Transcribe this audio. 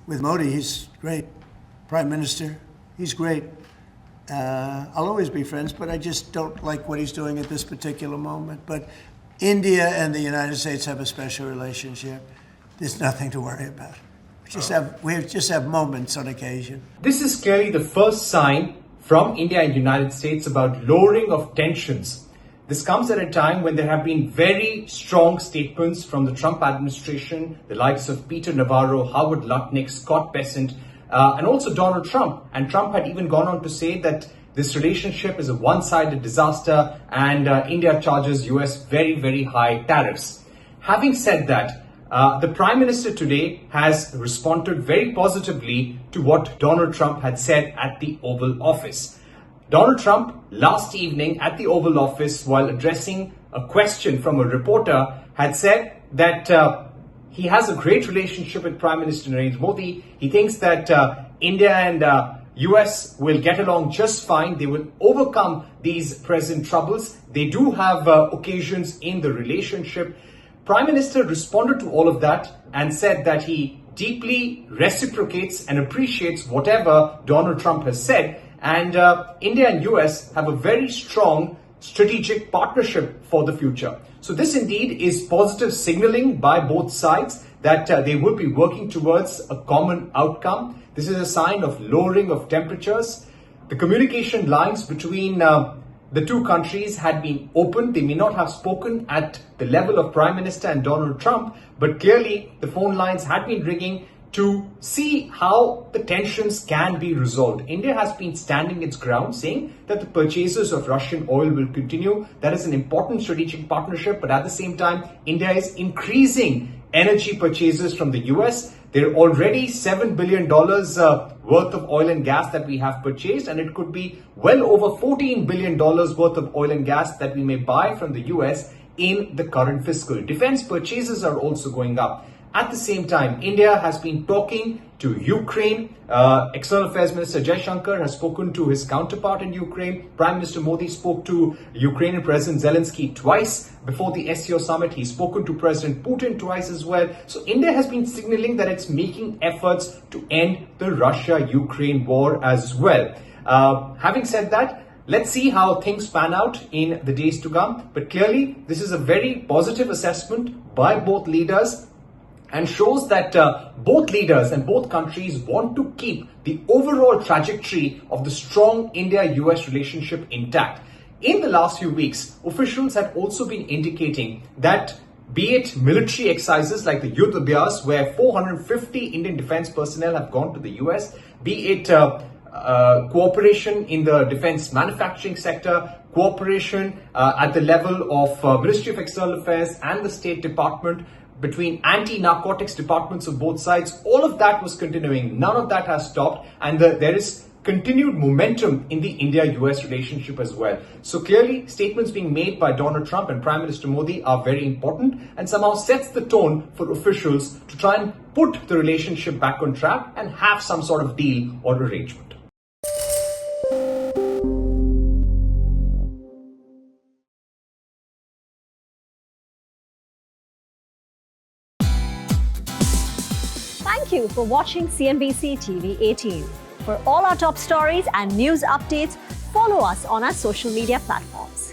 with Modi. He's great. Prime Minister, he's great. I'll always be friends, but I just don't like what he's doing at this particular moment. But India and the United States have a special relationship. There's nothing to worry about. We just have moments on occasion. This is clearly the first sign from India and United States about lowering of tensions. This comes at a time when there have been very strong statements from the Trump administration, the likes of Peter Navarro, Howard Lutnick, Scott Bessent, and also Donald Trump. And Trump had even gone on to say that this relationship is a one-sided disaster and India charges US very, very high tariffs. Having said that, the Prime Minister today has responded very positively to what Donald Trump had said at the Oval Office. Donald Trump last evening at the Oval Office, while addressing a question from a reporter, had said that he has a great relationship with Prime Minister Narendra Modi. He thinks that India and US will get along just fine. They will overcome these present troubles. They do have occasions in the relationship. Prime Minister responded to all of that and said that he deeply reciprocates and appreciates whatever Donald Trump has said. And India and US have a very strong strategic partnership for the future. So this indeed is positive signaling by both sides that they will be working towards a common outcome. This is a sign of lowering of temperatures. The communication lines between the two countries had been opened. They may not have spoken at the level of Prime Minister and Donald Trump, but clearly the phone lines had been ringing to see how the tensions can be resolved. India has been standing its ground, saying that the purchases of Russian oil will continue. That is an important strategic partnership, but at the same time, India is increasing energy purchases from the US. There are already $7 billion worth of oil and gas that we have purchased, and it could be well over $14 billion worth of oil and gas that we may buy from the US in the current fiscal. Defense purchases are also going up. At the same time, India has been talking to Ukraine. External Affairs Minister Jaishankar has spoken to his counterpart in Ukraine. Prime Minister Modi spoke to Ukrainian President Zelensky twice before the SCO summit. He's spoken to President Putin twice as well. So India has been signaling that it's making efforts to end the Russia-Ukraine war as well. Having said that, let's see how things pan out in the days to come. But clearly, this is a very positive assessment by both leaders, and shows that both leaders and both countries want to keep the overall trajectory of the strong India-US relationship intact. In the last few weeks, officials had also been indicating that be it military exercises like the Yudh Abhyas, where 450 Indian defense personnel have gone to the US, be it cooperation in the defense manufacturing sector, cooperation at the level of Ministry of External Affairs and the State Department, between anti-narcotics departments of both sides, all of that was continuing. None of that has stopped, and there is continued momentum in the India-US relationship as well. So clearly, statements being made by Donald Trump and Prime Minister Modi are very important and somehow sets the tone for officials to try and put the relationship back on track and have some sort of deal or arrangement. Thank you for watching CNBC TV 18. For all our top stories and news updates, follow us on our social media platforms.